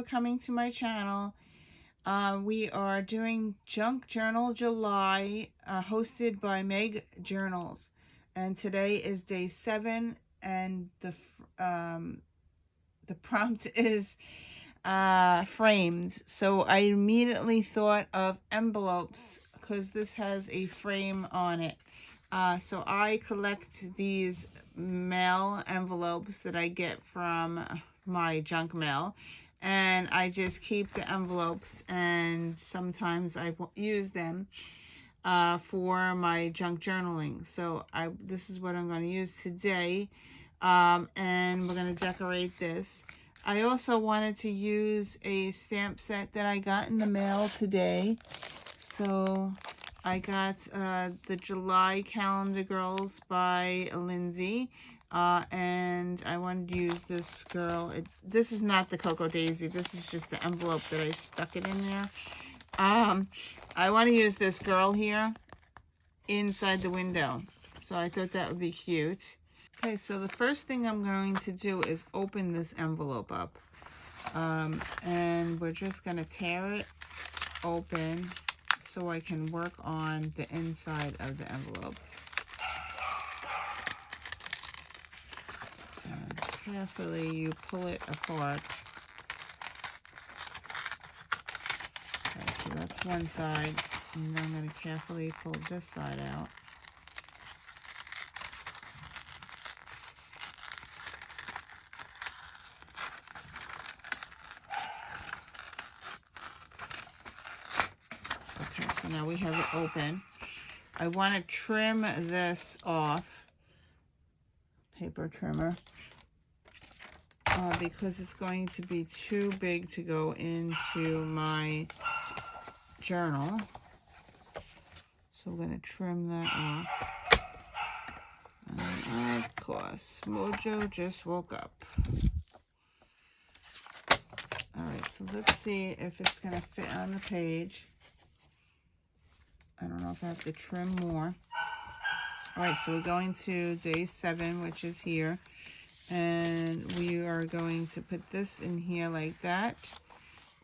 for coming to my channel. We are doing Junk Journal July, hosted by Meg Journals, and today is day 7, and the prompt is framed. So I immediately thought of envelopes because this has a frame on it. So I collect these mail envelopes that I get from my junk mail, and I just keep the envelopes, and sometimes I use them for my junk journaling. So this is what I'm going to use today, and we're going to decorate this. I also wanted to use a stamp set that I got in the mail today. So I got the July Calendar Girls by Lindsay, and I wanted to use this girl. This is not the Cocoa Daisy. This is just the envelope that I stuck it in there. I want to use this girl here inside the window. So I thought that would be cute. Okay, so the first thing I'm going to do is open this envelope up. And we're just going to tear it open so I can work on the inside of the envelope. And carefully you pull it apart. Okay, so that's one side, and then I'm going to carefully pull this side out. Okay, so now we have it open. I want to trim this off, paper trimmer, because it's going to be too big to go into my journal. So we're going to trim that off. And of course, Mojo just woke up. Alright, so let's see if it's going to fit on the page. I don't know if I have to trim more. Alright, so we're going to day 7, which is here. And we are going to put this in here like that.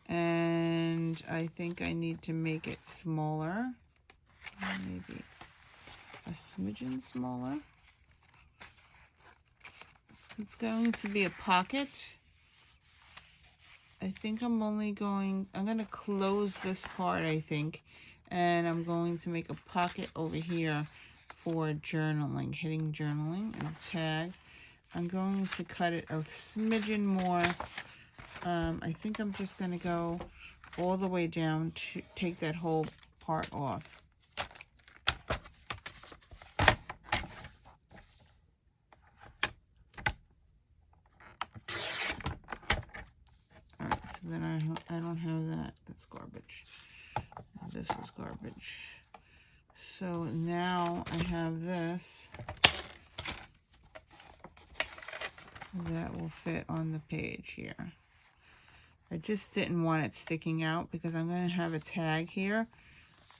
And I think I need to make it smaller. Maybe a smidgen smaller. So it's going to be a pocket. I think I'm going to close this part, I think. And I'm going to make a pocket over here for journaling, hitting journaling, and tag. I'm going to cut it a smidgen more. I think I'm just going to go all the way down to take that whole part off. Alright, so then I don't have that. That's garbage. This is garbage. So now I have this that will fit on the page here. I just didn't want it sticking out because I'm going to have a tag here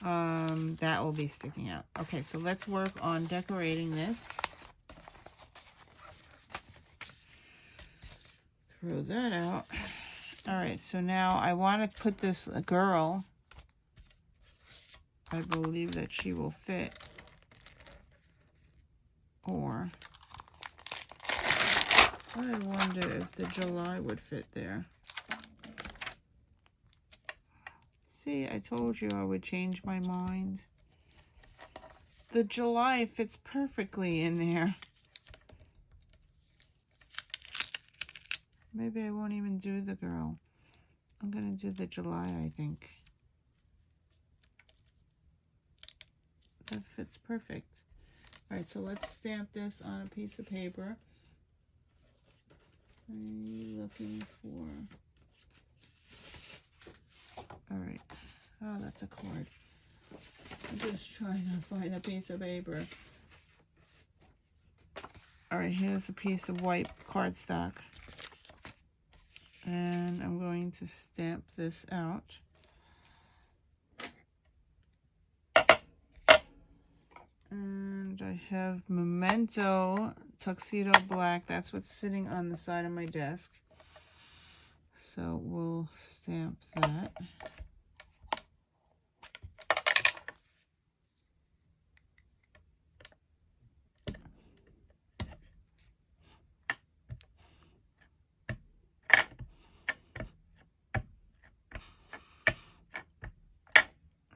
that will be sticking out. Okay, so let's work on decorating this. Throw that out. Alright, so now I want to put this girl. I believe that she will fit. Or I wonder if the July would fit there. See, I told you I would change my mind. The July fits perfectly in there. Maybe I won't even do the girl. I'm going to do the July, I think. That fits perfect. Alright, so let's stamp this on a piece of paper. What are you looking for? Alright. Oh, that's a card. I'm just trying to find a piece of paper. Alright, here's a piece of white cardstock. And I'm going to stamp this out. And I have Memento Tuxedo Black. That's what's sitting on the side of my desk. So we'll stamp that.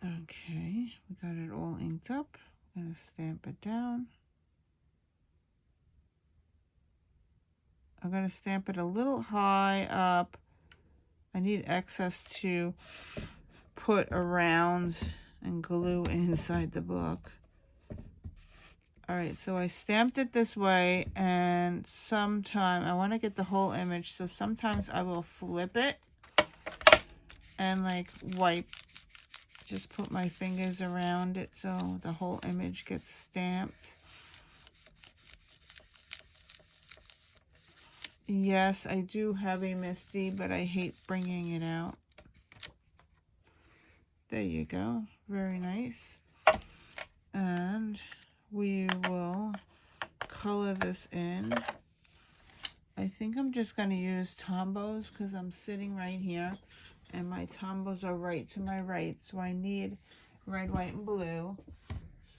Okay, we got it all inked up. I'm going to stamp it down. I'm going to stamp it a little high up. I need excess to put around and glue inside the book. Alright, so I stamped it this way, and sometime I want to get the whole image, so sometimes I will flip it and like wipe, just put my fingers around it so the whole image gets stamped. Yes, I do have a Misty, but I hate bringing it out. There you go. Very nice. And we will color this in. I think I'm just going to use Tombos because I'm sitting right here and my Tombos are right to my right. So I need red, white, and blue.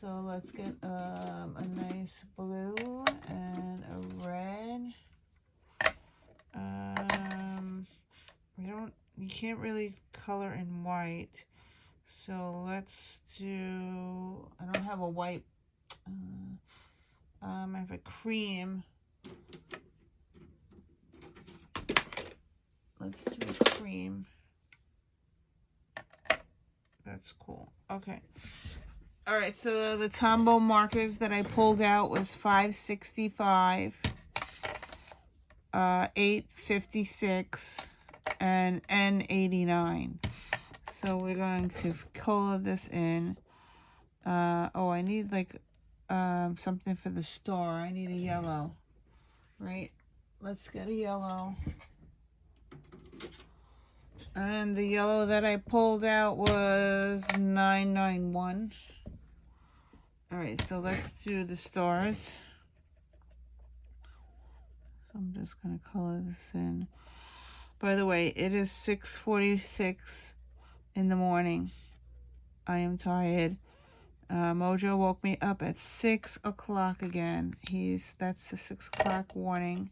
So let's get a nice blue and a red. You can't really color in white. So let's do, I don't have a white, I have a cream. Let's do a cream. That's cool. Okay. All right, so the Tombow markers that I pulled out was 565, 856, and N89. So we're going to color this in. Oh, I need like something for the star. I need a yellow, right? Let's get a yellow. And the yellow that I pulled out was 991. All right, so let's do the stars. So I'm just going to color this in. By the way, it is 6:46 in the morning. I am tired. Mojo woke me up at 6 o'clock again. That's the 6 o'clock warning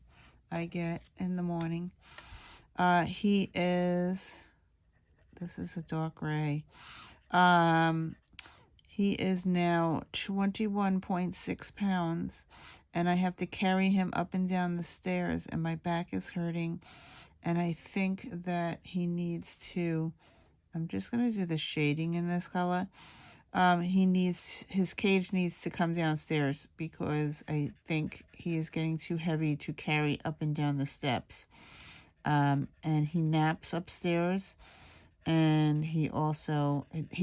I get in the morning. This is a dark gray. He is now 21.6 pounds, and I have to carry him up and down the stairs, and my back is hurting, and I think that he needs to, I'm just going to do the shading in this color. His cage needs to come downstairs because I think he is getting too heavy to carry up and down the steps. And he naps upstairs, and he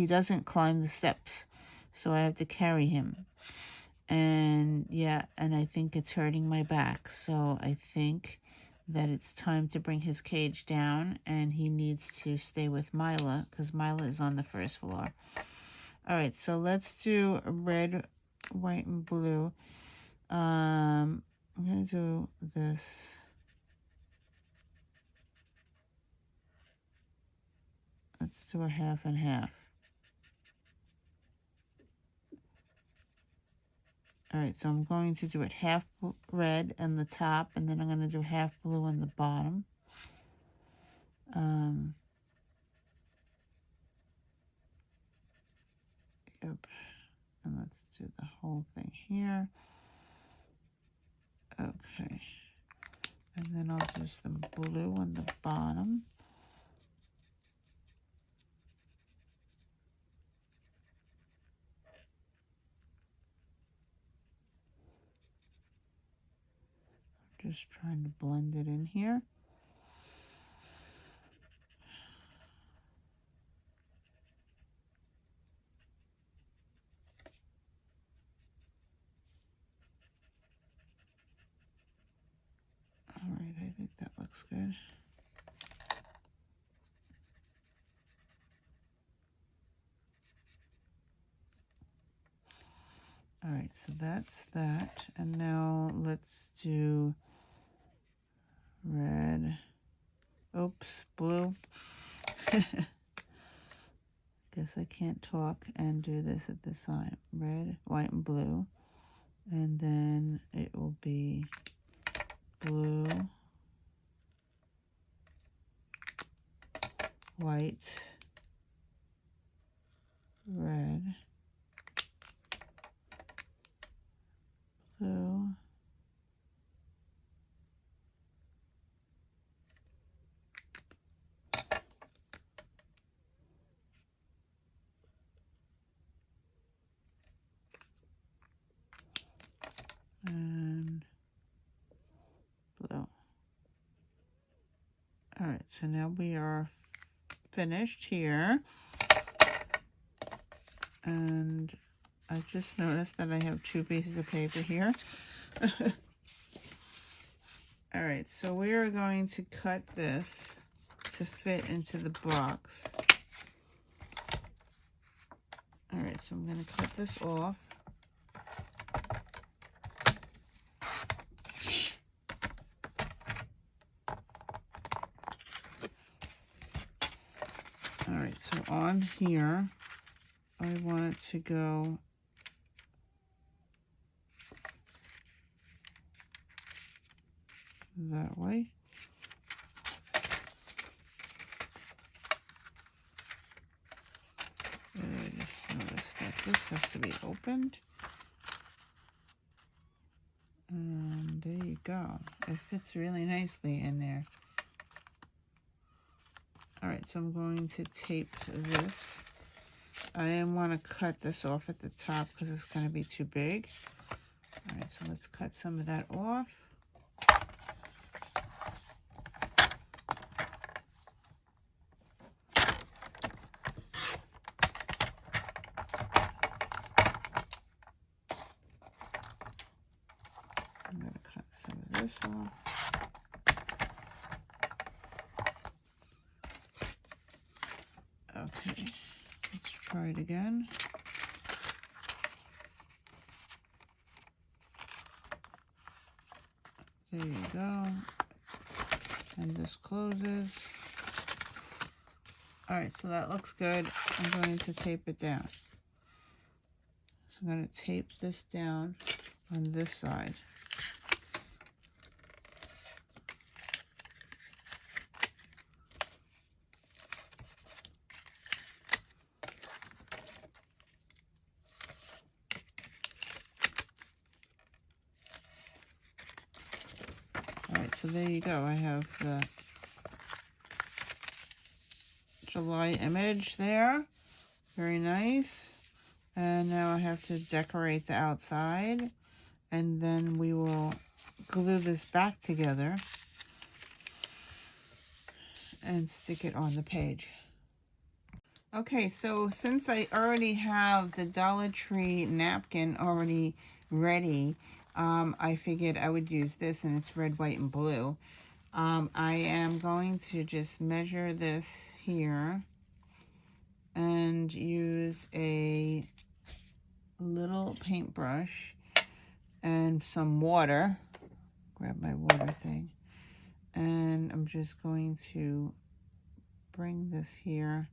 doesn't climb the steps, so I have to carry him. And yeah, and I think it's hurting my back, so I think that it's time to bring his cage down, and he needs to stay with Mila because Mila is on the first floor. All right, so let's do red, white, and blue. I'm gonna do this. Let's do a half and half. All right, so I'm going to do it half red on the top, and then I'm going to do half blue on the bottom. Yep. And let's do the whole thing here. Okay. And then I'll do some blue on the bottom. Just trying to blend it in here. All right, I think that looks good. All right, so that's that. And now let's do red, Oops, blue. Guess I can't talk and do this at the same. Red, white, and blue. And then it will be blue, white, red, blue, and blue. All right, so now we are finished here. And I just noticed that I have 2 pieces of paper here. All right, so we are going to cut this to fit into the box. All right, so I'm going to cut this off. All right, so on here, I want it to go that way. And I just noticed that this has to be opened. And there you go. It fits really nicely in there. All right, so I'm going to tape this. I want to cut this off at the top because it's going to be too big. All right, so let's cut some of that off. I'm going to cut some of this off. Okay, let's try it again. There you go. And this closes. All right, so that looks good. I'm going to tape it down. So I'm going to tape this down on this side. All right, so there you go. I have the July image there. Very nice. And now I have to decorate the outside. And then we will glue this back together and stick it on the page. Okay, so since I already have the Dollar Tree napkin already ready, I figured I would use this, and it's red, white, and blue. I am going to just measure this here and use a little paintbrush and some water. Grab my water thing. And I'm just going to bring this here.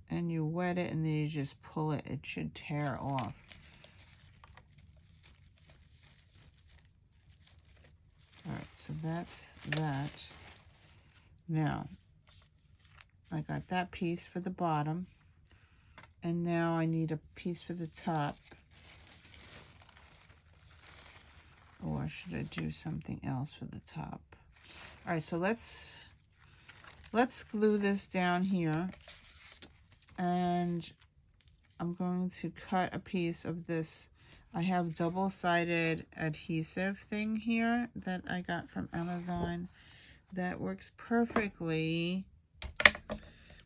And you wet it and then you just pull it. It should tear off. Alright, so that's that. Now, I got that piece for the bottom. And now I need a piece for the top. Or should I do something else for the top? Alright, so let's glue this down here. And I'm going to cut a piece of this. I have double-sided adhesive thing here that I got from Amazon that works perfectly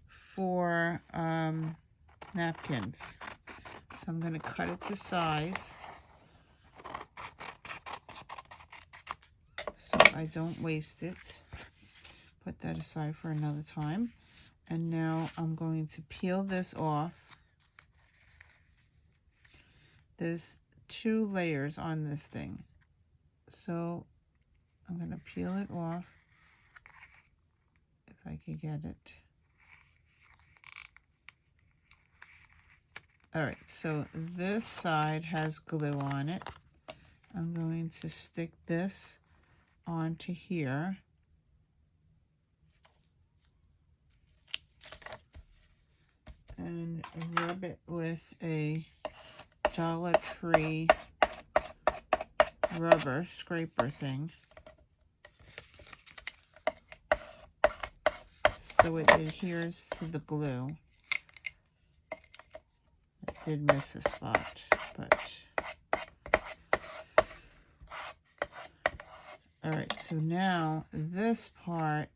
for napkins. So I'm going to cut it to size so I don't waste it. Put that aside for another time. And now I'm going to peel this off. There's 2 layers on this thing. So I'm going to peel it off if I can get it. All right, so this side has glue on it. I'm going to stick this onto here. And rub it with a Dollar Tree rubber scraper thing, so it adheres to the glue. I did miss a spot, but all right, so now this part,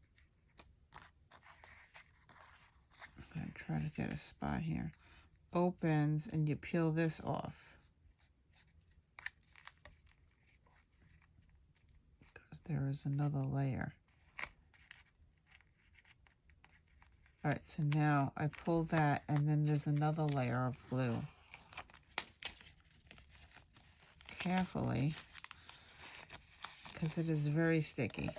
I'm going to try to get a spot here, opens and you peel this off. Because there is another layer. All right, so now I pull that and then there's another layer of glue. Carefully, because it is very sticky.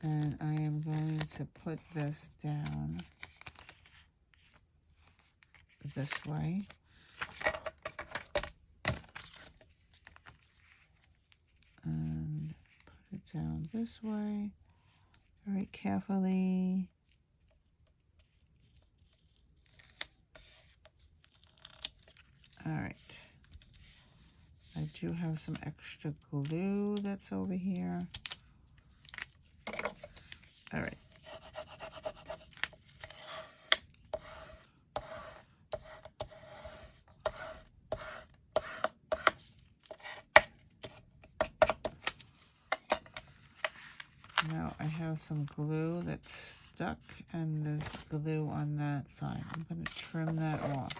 And I am going to put this down this way. And put it down this way very carefully. All right. I do have some extra glue that's over here. All right. Now I have some glue that's stuck and there's glue on that side. I'm going to trim that off.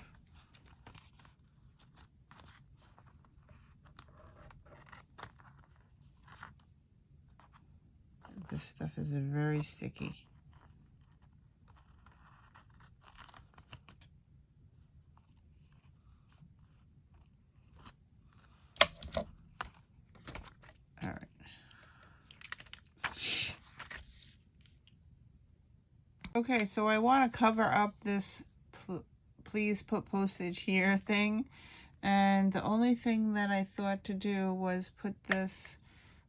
This stuff is very sticky. All right. Okay, so I want to cover up this please put postage here thing. And the only thing that I thought to do was put this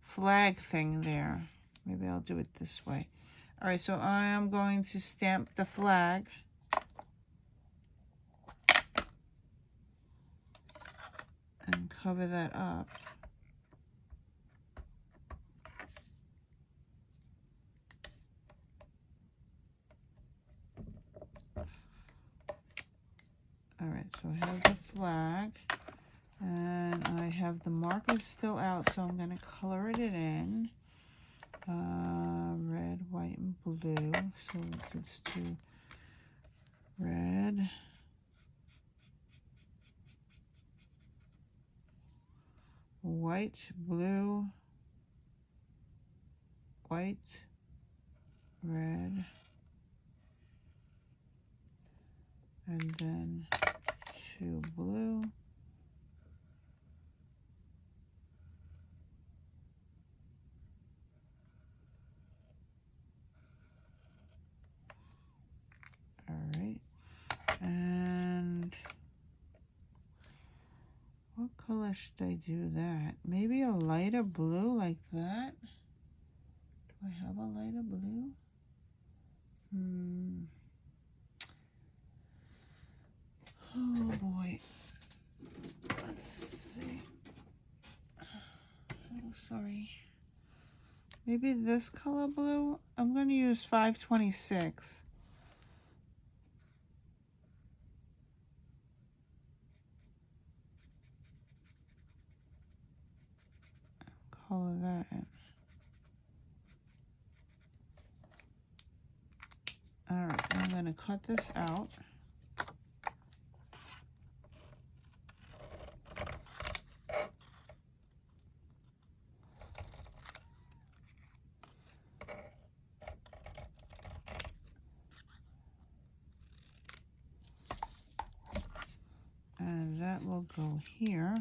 flag thing there. Maybe I'll do it this way. All right, so I am going to stamp the flag. And cover that up. All right, so I have the flag. And I have the markers still out, so I'm going to color it in. Red, white, and blue. So let's do red, white, blue, white, red, and then 2 blue. All right, and what color should I do that? Maybe a lighter blue like that? Do I have a lighter blue? Oh boy. Let's see. Oh, sorry. Maybe this color blue? I'm going to use 526. Color that in. Alright, I'm going to cut this out. And that will go here.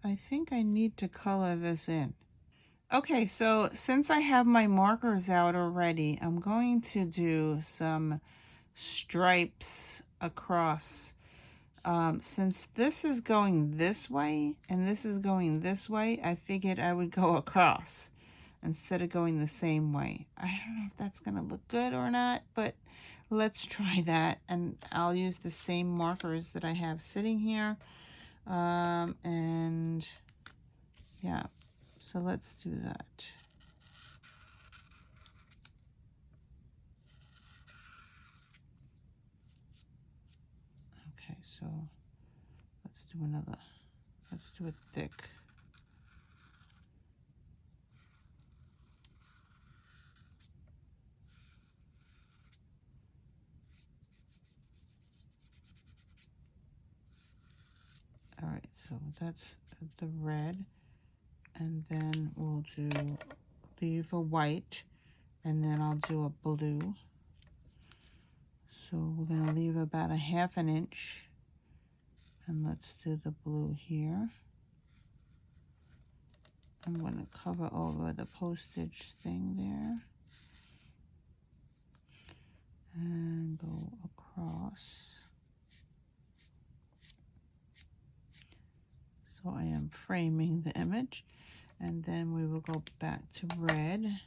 I think I need to color this in. Okay, so since I have my markers out already, I'm going to do some stripes across. Since this is going this way and this is going this way, I figured I would go across instead of going the same way. I don't know if that's going to look good or not, but let's try that. And I'll use the same markers that I have sitting here. And yeah, so let's do that. Okay, so let's do another. Let's do it thick. All right, so that's the red, and then we'll leave a white, and then I'll do a blue. So we're gonna leave about a ½ inch, and let's do the blue here. I'm gonna cover over the postage thing there, and go across. So I am framing the image, and then we will go back to red.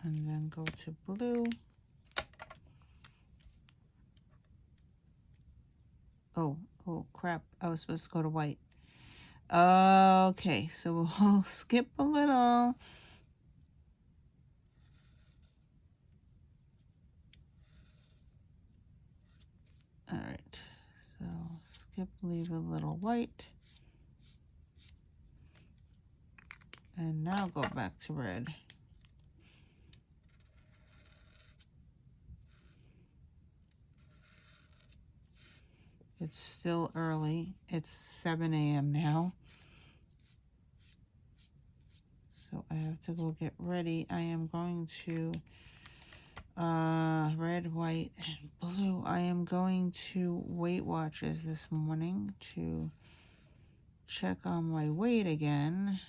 And then go to blue. Oh crap, I was supposed to go to white. Okay, so we'll skip a little. All right, so skip, leave a little white. And now go back to red. It's still early. It's 7 a.m. now. So I have to go get ready. I am going to red, white, and blue. I am going to Weight Watchers this morning to check on my weight again.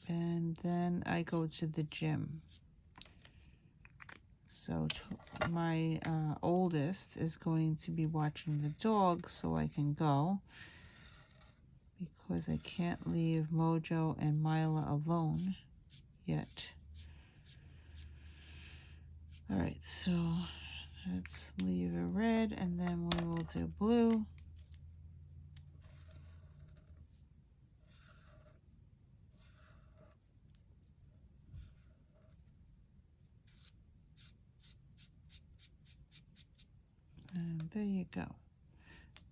And then I go to the gym. So my oldest is going to be watching the dog so I can go, because I can't leave Mojo and Mila alone yet. All right, so let's leave a red, and then we will do blue. And there you go.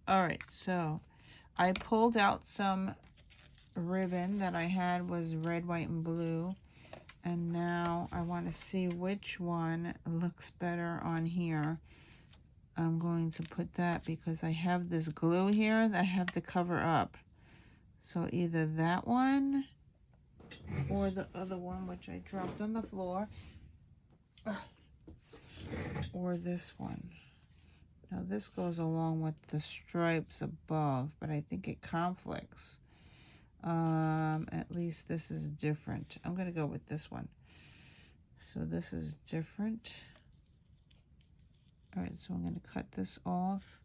All right, so I pulled out some ribbon that I had was red, white, and blue. And now I want to see which one looks better on here. I'm going to put that because I have this glue here that I have to cover up. So either that one or the other one, which I dropped on the floor, or this one. Now this goes along with the stripes above, but I think it conflicts. At least this is different. I'm going to go with this one. So this is different. All right, so I'm going to cut this off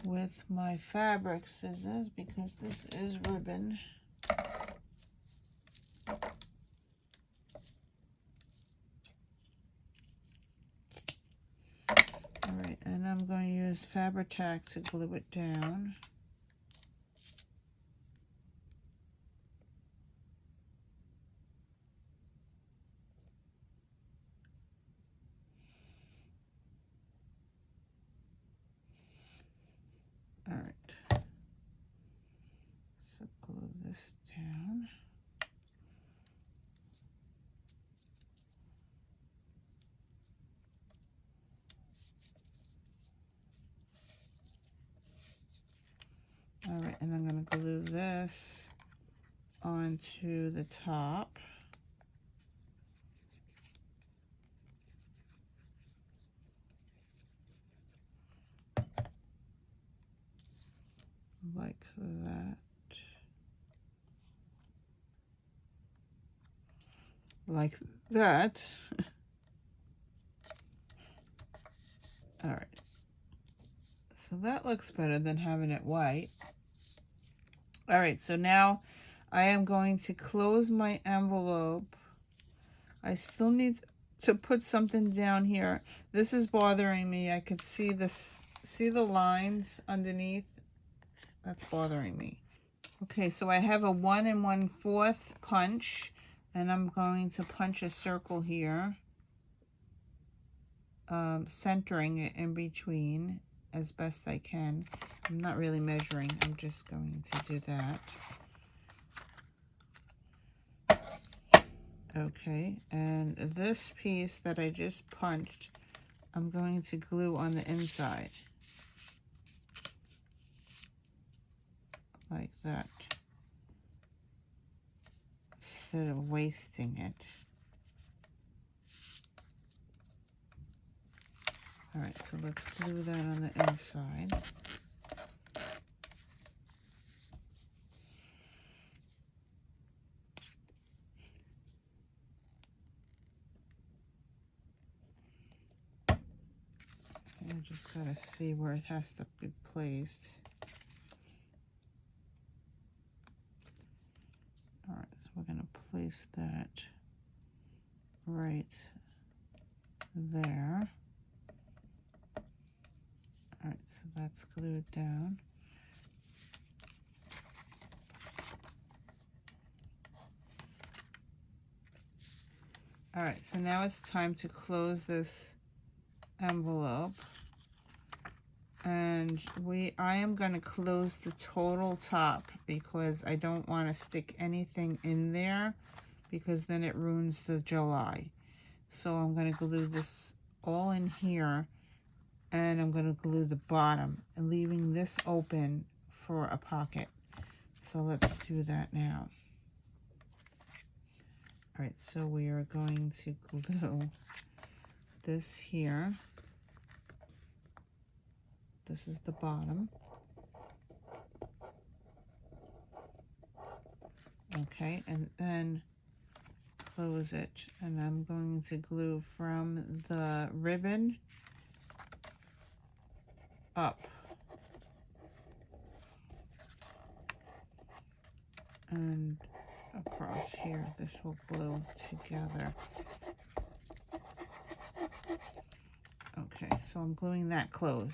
with my fabric scissors because this is ribbon. All right, and I'm going to use Fabri-Tac to glue it down. All right, so glue this down. All right, this onto the top. Like that. Like that. All right. So that looks better than having it white. All right, so now I am going to close my envelope. I still need to put something down here. This is bothering me. I could see this, see the lines underneath? That's bothering me. Okay, so I have a 1 1/4 punch, and I'm going to punch a circle here, centering it in between as best I can. I'm not really measuring, I'm just going to do that. Okay, and this piece that I just punched, I'm going to glue on the inside. Like that. Instead of wasting it. All right, so let's glue that on the inside. I just gotta see where it has to be placed. All right, so we're gonna place that right there. All right, so that's glued down. All right, so now it's time to close this envelope. And I am going to close the total top because I don't want to stick anything in there because then it ruins the July. So I'm going to glue this all in here, and I'm going to glue the bottom and leaving this open for a pocket. So let's do that now. All right, so we are going to glue this here. This is the bottom. Okay, and then close it. And I'm going to glue from the ribbon up. And across here, this will glue together. Okay, so I'm gluing that closed.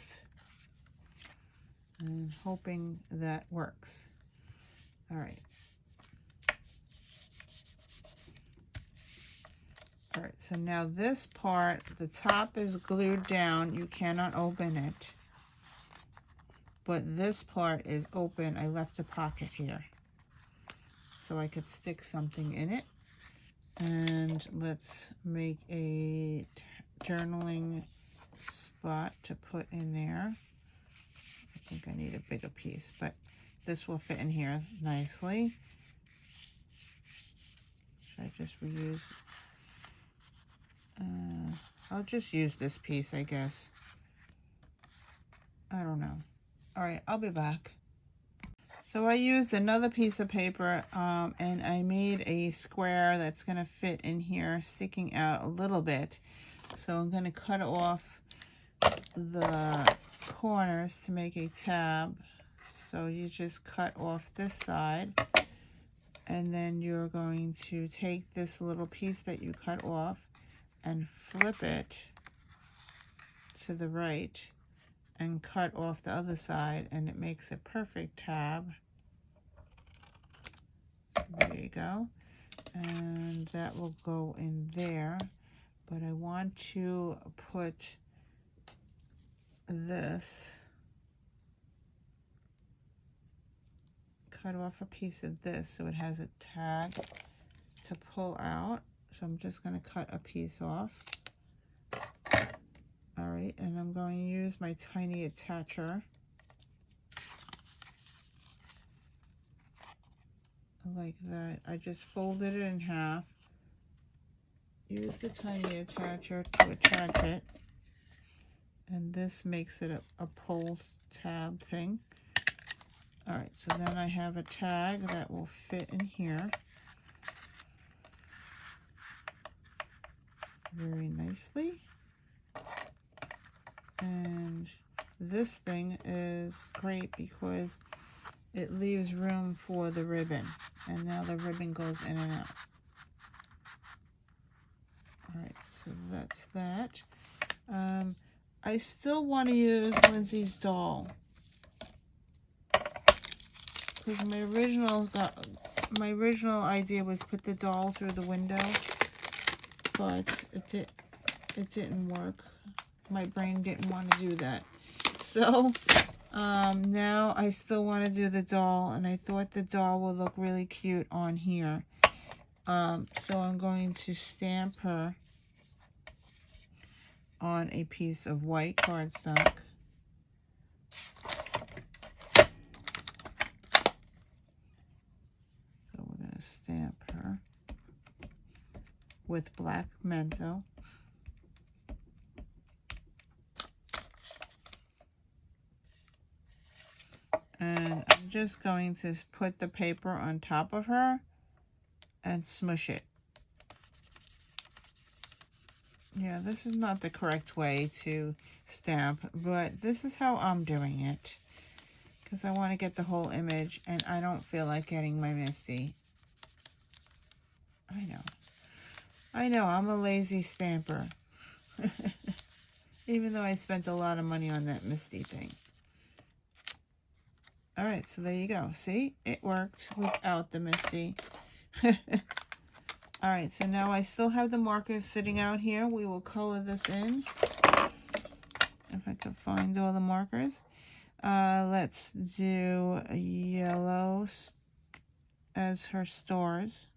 And hoping that works. All right. All right, so now this part, the top is glued down. You cannot open it. But this part is open. I left a pocket here, so I could stick something in it. And let's make a journaling spot to put in there. I think I need a bigger piece, but this will fit in here nicely. Should I just reuse? I'll just use this piece, I guess. I don't know. All right, I'll be back. So I used another piece of paper, and I made a square that's going to fit in here, sticking out a little bit. So I'm going to cut off the corners to make a tab. So you just cut off this side, and then you're going to take this little piece that you cut off and flip it to the right and cut off the other side, and it makes a perfect tab. There you go. And that will go in there, but I want to put this, cut off a piece of this so it has a tag to pull out. So I'm just going to cut a piece off. All right, and I'm going to use my tiny attacher. like that. I just folded it in half. Use the tiny attacher to attach it. And this makes it a pull tab thing. Alright, so then I have a tag that will fit in here very nicely. And this thing is great because it leaves room for the ribbon. And now the ribbon goes in and out. Alright, so that's that. I still want to use Lindsay's doll. Because my original idea was put the doll through the window, but it didn't work. My brain didn't want to do that. So now I still want to do the doll, and I thought the doll will look really cute on here. So I'm going to stamp her on a piece of white cardstock. Stamp her with black Mento. And I'm just going to put the paper on top of her and smush it. Yeah, this is not the correct way to stamp, but this is how I'm doing it. Because I want to get the whole image, and I don't feel like getting my Misty. I know, I'm a lazy stamper. Even though I spent a lot of money on that Misty thing. Alright, so there you go. See? It worked without the Misty. Alright, so now I still have the markers sitting out here. We will color this in. If I can find all the markers. Let's do yellow as her stars.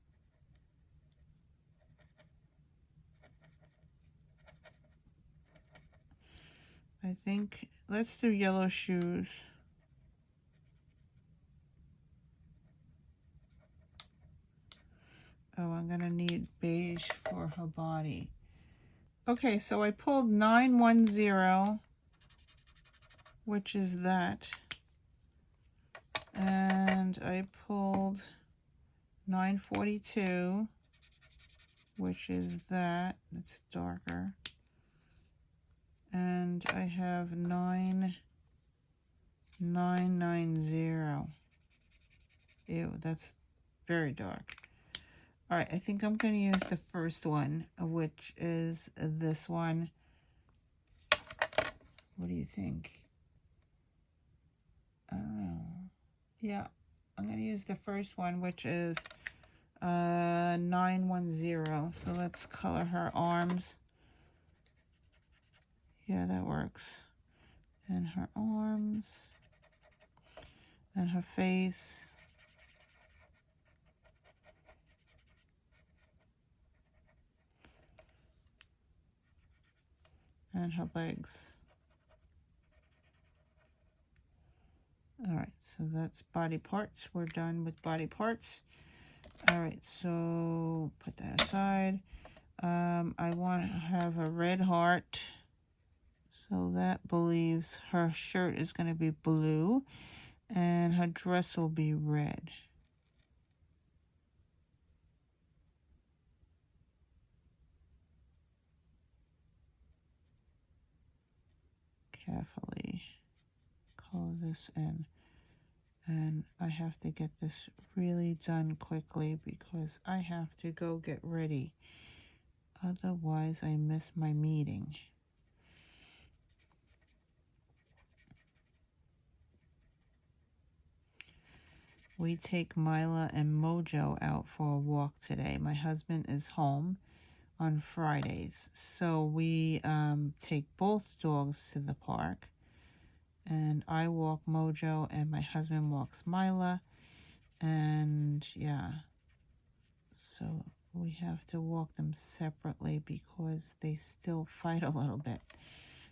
I think, let's do yellow shoes. Oh, I'm gonna need beige for her body. Okay, so I pulled 910, which is that. And I pulled 942, which is that. It's darker. And I have 9990. Ew, that's very dark. Alright, I think I'm going to use the first one, which is this one. What do you think? I don't know. Yeah, I'm going to use the first one, which is 910. So let's color her arms. Yeah, that works. And her arms. And her face. And her legs. Alright, so that's body parts. We're done with body parts. Alright, so put that aside. I want to have a red heart. So that believes her shirt is going to be blue. And her dress will be red. Carefully color this in. And I have to get this really done quickly because I have to go get ready. Otherwise, I miss my meeting. We take Mila and Mojo out for a walk today. My husband is home on Fridays. So we take both dogs to the park. And I walk Mojo and my husband walks Mila. And yeah, so we have to walk them separately because they still fight a little bit.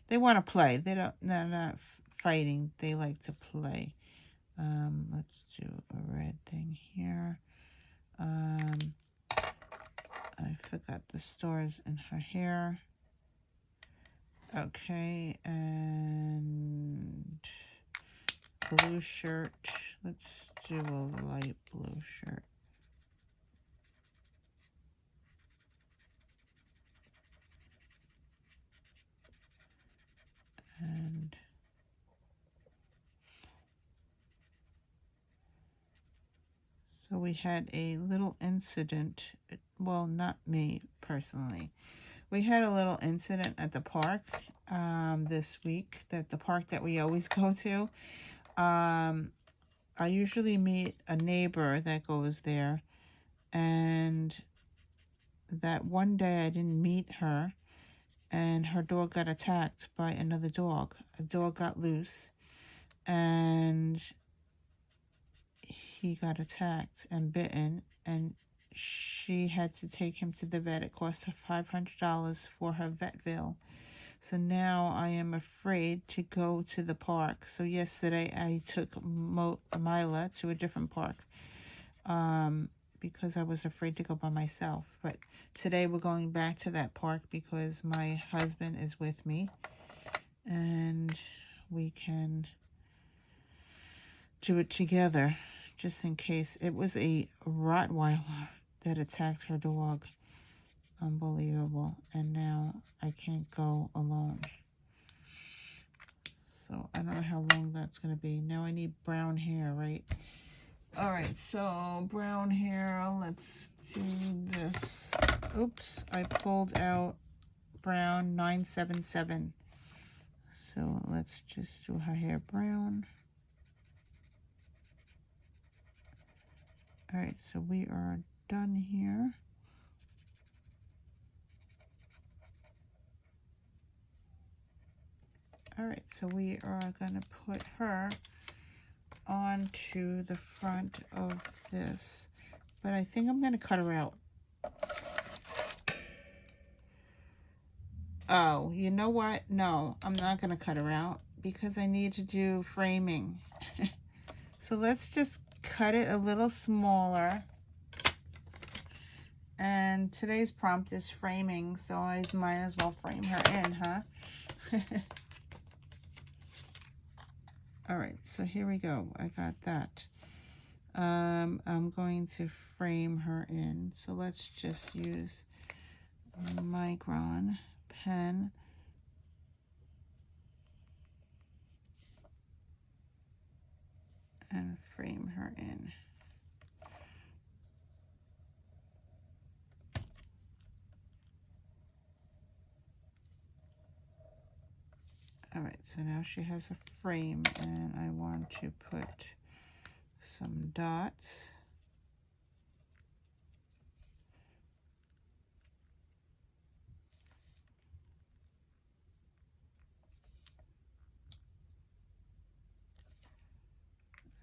They want to play. They're not fighting. They like to play. Let's do a red thing here. stars in her hair. Okay, and blue shirt. Let's do a light blue shirt. And so we had a little incident. Well, not me personally. We had a little incident at the park this week, the park that we always go to. I usually meet a neighbor that goes there, and that one day I didn't meet her, and her dog got attacked by another dog. A dog got loose, and he got attacked and bitten, and she had to take him to the vet. It cost her $500 for her vet bill. So now I am afraid to go to the park. So yesterday I took Mila to a different park because I was afraid to go by myself. But today we're going back to that park because my husband is with me, and we can do it together just in case. It was a Rottweiler that attacked her dog. Unbelievable. And now I can't go alone. So I don't know how long that's going to be. Now I need brown hair, right? All right, so brown hair. Let's do this. Oops, I pulled out brown 977. So let's just do her hair brown. All right, so we are done here. All right, so we are going to put her onto the front of this, but I think I'm going to cut her out. Oh, you know what? No, I'm not going to cut her out because I need to do framing. So let's just cut it a little smaller. And today's prompt is framing, so I might as well frame her in, huh? All right, so here we go. I got that. I'm going to frame her in. So let's just use a Micron pen. And frame her in. All right, so now she has a frame, and I want to put some dots.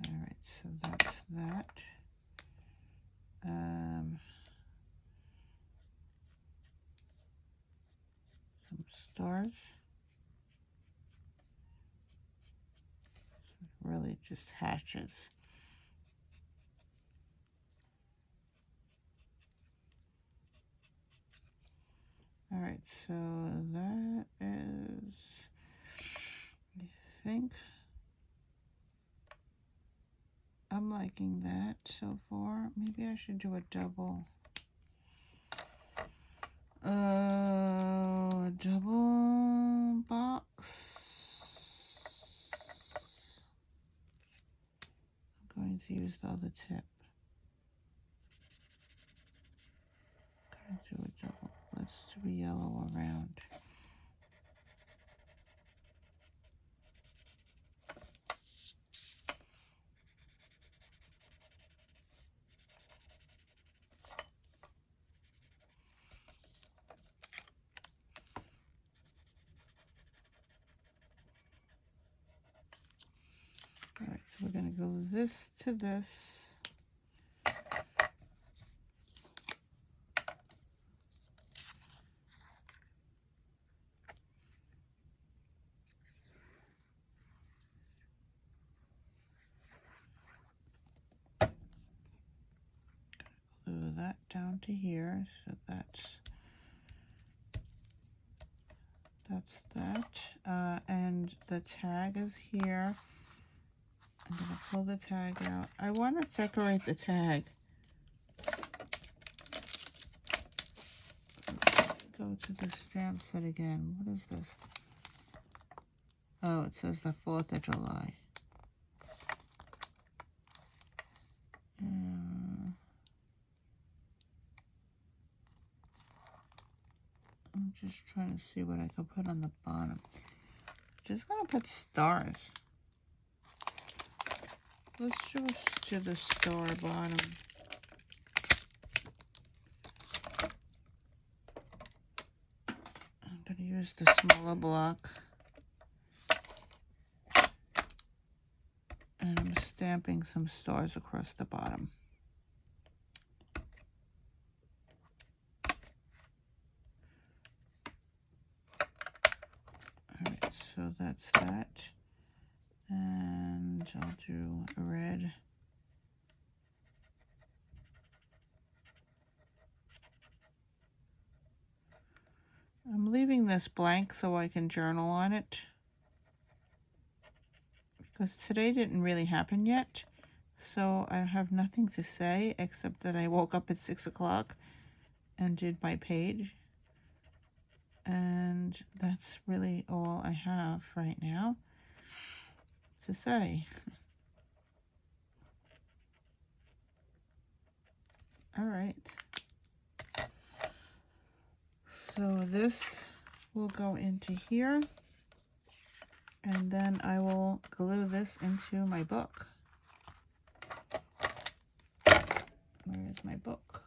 All right, so that's that. Some stars. Really just hatches. All right, so that is, I think I'm liking that so far. Maybe I should do a double. A double box. I'm going to use the other tip. Do a double. Let's do a yellow around. All right, so we're going to go this to this. Glue that down to here, so that's That's that. And the tag is here. I'm going to pull the tag out. I want to decorate the tag. Go to the stamp set again. What is this? Oh, it says the 4th of July. I'm just trying to see what I can put on the bottom. Just gonna put stars. Let's just do the star bottom. I'm gonna use the smaller block. And I'm stamping some stars across the bottom. Alright, so that's that. And I'll do a red. I'm leaving this blank so I can journal on it, because today didn't really happen yet, so I have nothing to say except that I woke up at 6 o'clock and did my page, and that's really all I have right now to say. All right, so this will go into here, and then I will glue this into my book. Where is my book?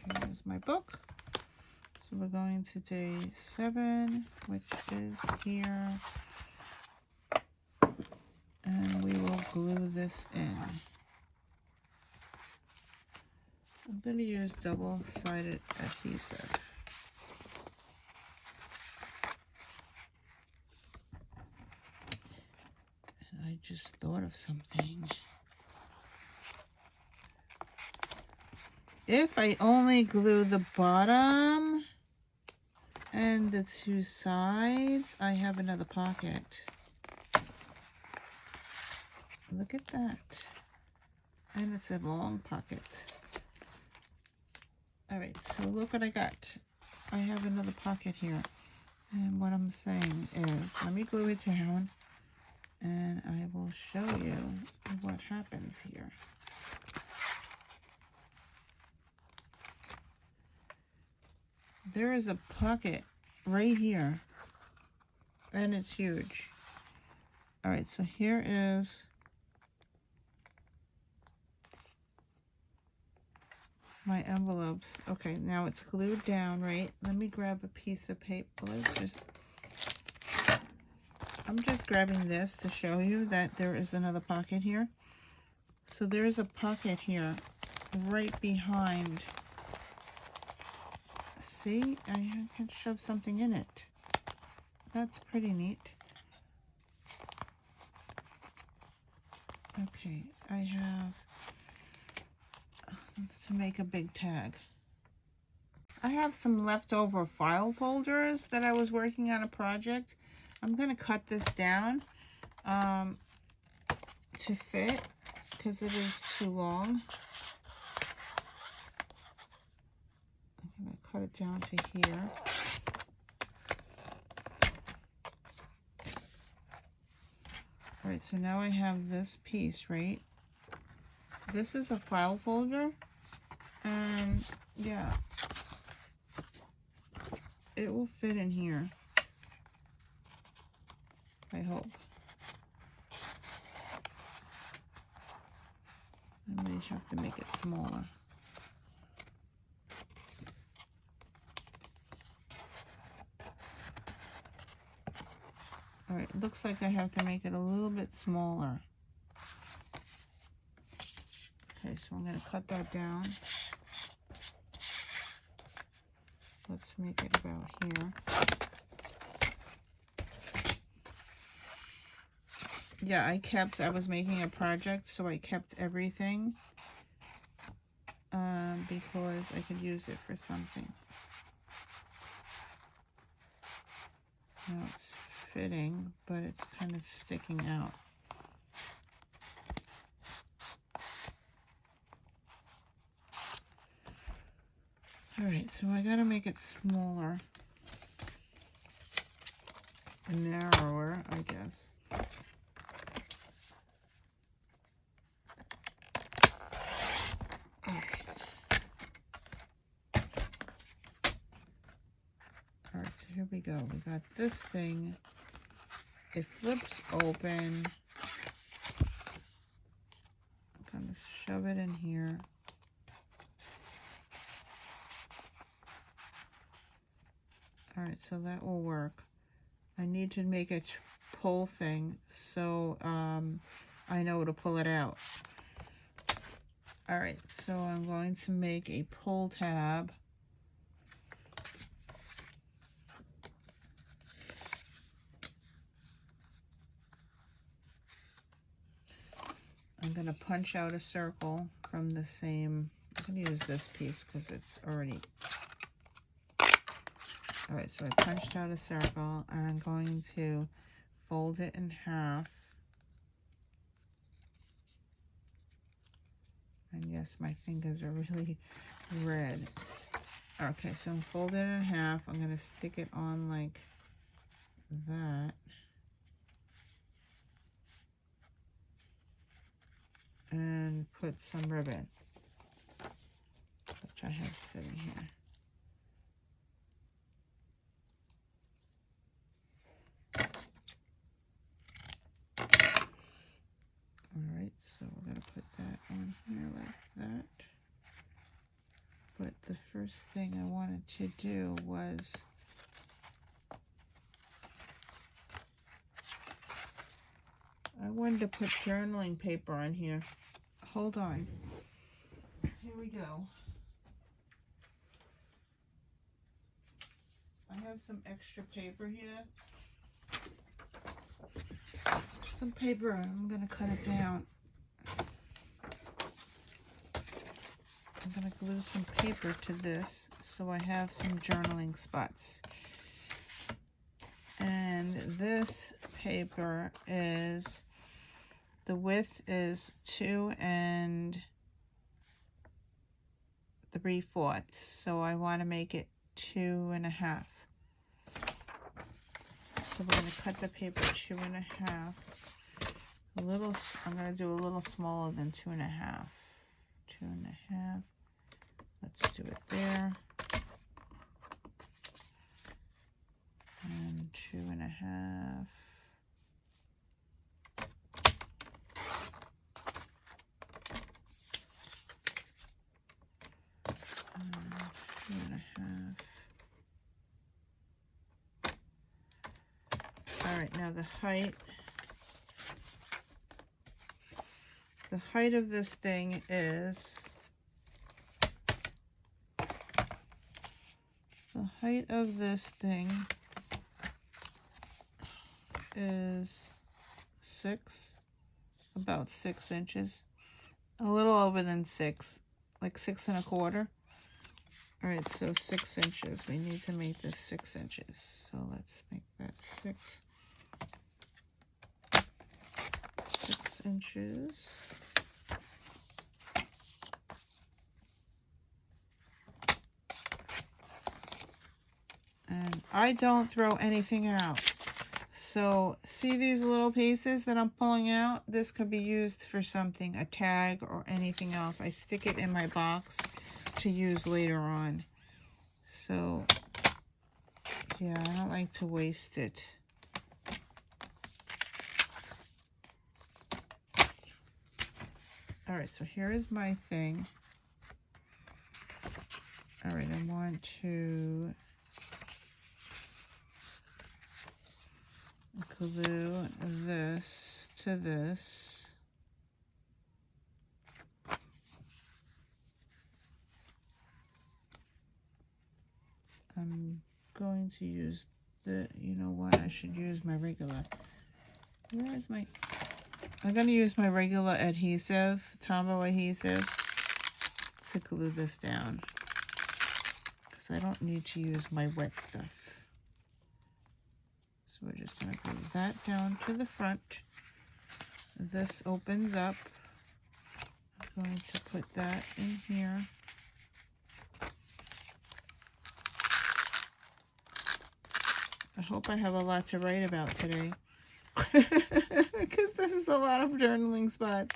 Where is my book? So we're going to day 7, which is here. And we will glue this in. I'm going to use double-sided adhesive. And I just thought of something. If I only glue the bottom and the 2 sides, I have another pocket. Look at that. And it's a long pocket. Alright, so look what I got. I have another pocket here. And what I'm saying is, let me glue it down and I will show you what happens here. There is a pocket right here, and it's huge. All right, so here is my envelopes. Okay, now it's glued down, right? Let me grab a piece of paper. I'm just grabbing this to show you that there is another pocket here. So there is a pocket here right behind. See, I can shove something in it. That's pretty neat. Okay, I have to make a big tag. I have some leftover file folders that I was working on a project. I'm going to cut this down to fit because it is too long. I'm going to cut it down to here. All right, so now I have this piece, right? This is a file folder, and yeah, it will fit in here, I hope. I may have to make it smaller. All right, looks like I have to make it a little bit smaller. Okay, so I'm going to cut that down. Let's make it about here. Yeah, I was making a project, so I kept everything because I could use it for something. Now it's fitting, but it's kind of sticking out. Alright, so I gotta make it smaller and narrower, I guess. Alright, so here we go. We got this thing. It flips open. I'm gonna shove it in here. Alright, so that will work. I need to make a pull thing so I know to pull it out. Alright, so I'm going to make a pull tab. I'm going to punch out a circle from the same, I'm going to use this piece because it's already, alright, so I punched out a circle and I'm going to fold it in half. And yes, my fingers are really red. Okay, so I'm folded in half. I'm going to stick it on like that. And put some ribbon, which I have sitting here. Alright, so we're going to put that on here like that. But the first thing I wanted to do was I wanted to put journaling paper on here. Hold on. Here we go. I have some extra paper here. Some paper, I'm going to cut it down. I'm going to glue some paper to this so I have some journaling spots. And this paper is, the width is 2 3/4. So I want to make it 2 1/2. So we're going to cut the paper 2 1/2. A little, I'm going to do a little smaller than 2 1/2. 2 1/2. Let's do it there. And 2 1/2. And 2 1/2. All right, now the height. The height of this thing is, the height of this thing is about 6 inches. A little over than 6, like 6 1/4. All right, so 6 inches. We need to make this 6 inches. So let's make that 6 inches. And I don't throw anything out. So see these little pieces that I'm pulling out? This could be used for something, a tag or anything else. I stick it in my box to use later on. So yeah, I don't like to waste it. All right, so here is my thing. All right, I want to glue this to this. I'm going to use the, you know what, I should use my regular, where is my, I'm going to use my regular adhesive, Tombow adhesive, to glue this down, because I don't need to use my wet stuff. So we're just going to glue that down to the front. This opens up. I'm going to put that in here. I hope I have a lot to write about today. Because this is a lot of journaling spots.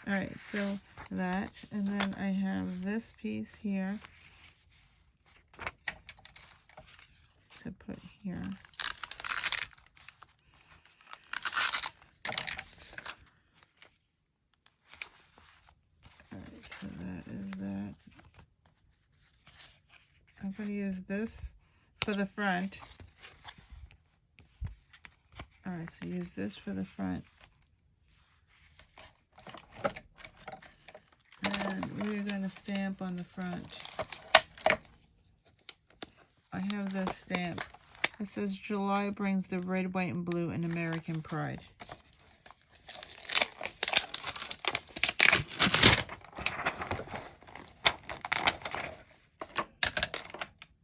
Alright, so that, and then I have this piece here to put here. Alright, so that is that. I'm going to use this for the front. Alright, so use this for the front. And we're going to stamp on the front. I have this stamp. It says, July brings the red, white, and blue in American pride.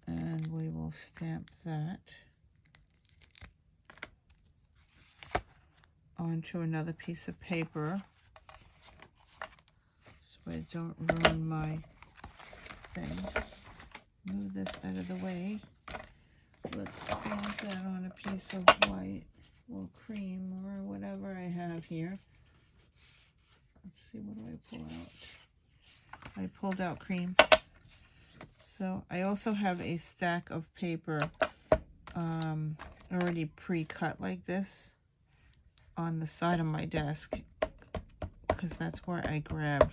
And we will stamp that onto another piece of paper so I don't ruin my thing. Move this out of the way. Let's stamp that on a piece of white or cream or whatever I have here. Let's see, what do I pull out? I pulled out cream. So I also have a stack of paper already pre-cut like this on the side of my desk because that's where I grab.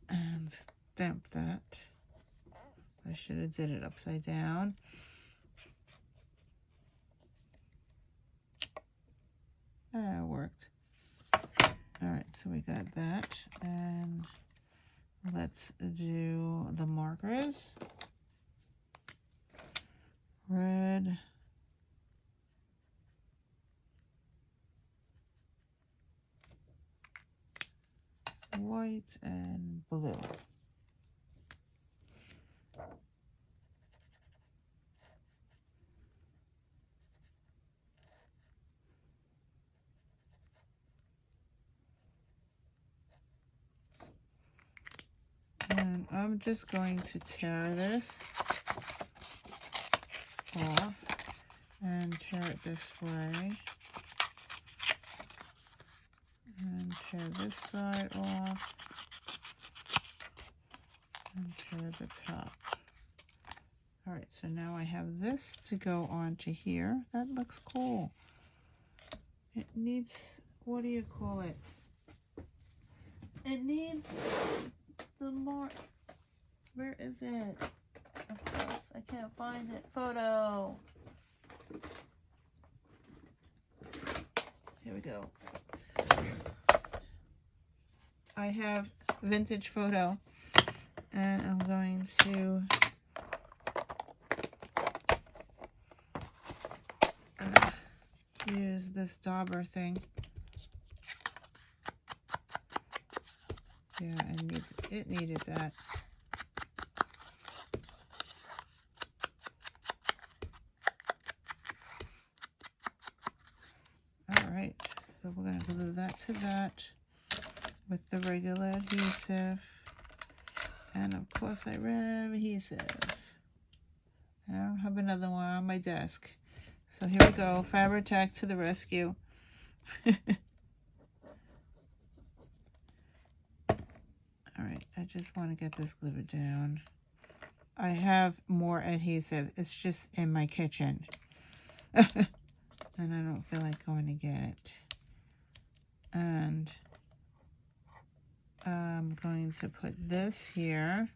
And stamp that. I should have did it upside down. That worked. Alright, so we got that. And let's do the markers. Red. White and blue. And I'm just going to tear this off and tear it this way. And tear this side off. And tear the top. Alright, so now I have this to go onto here. That looks cool. It needs, what do you call it? It needs the more, where is it? Of course, I can't find it. Photo. Here we go. I have vintage photo, and I'm going to use this dauber thing. Yeah, it needed that. Alright, so we're going to glue that to that with the regular adhesive. And of course I ran out of adhesive. And I don't have another one on my desk. So here we go, Fabri-Tac to the rescue. Alright, I just want to get this glued down. I have more adhesive. It's just in my kitchen. And I don't feel like going to get it. And I'm going to put this here.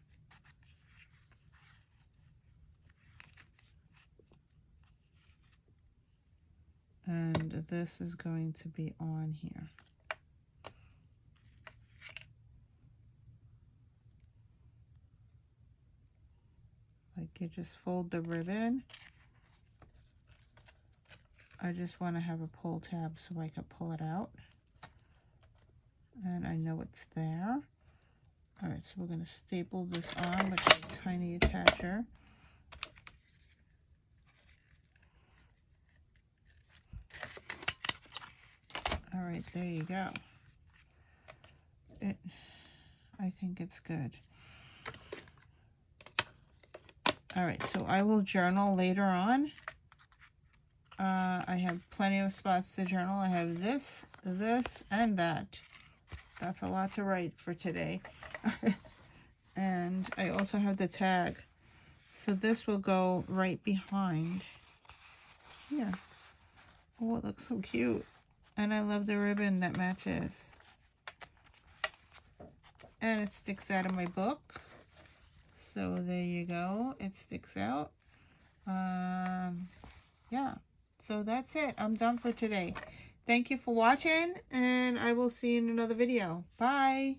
And this is going to be on here. Like, you just fold the ribbon. I just want to have a pull tab so I can pull it out. And I know it's there. Alright, so we're going to staple this on with a tiny attacher. Alright, there you go. I think it's good. Alright, so I will journal later on. I have plenty of spots to journal. I have this, and that. That's a lot to write for today. And I also have the tag. So this will go right behind here. Oh, it looks so cute. And I love the ribbon that matches. And it sticks out of my book. So there you go. It sticks out. Yeah. So that's it. I'm done for today. Thank you for watching, and I will see you in another video. Bye.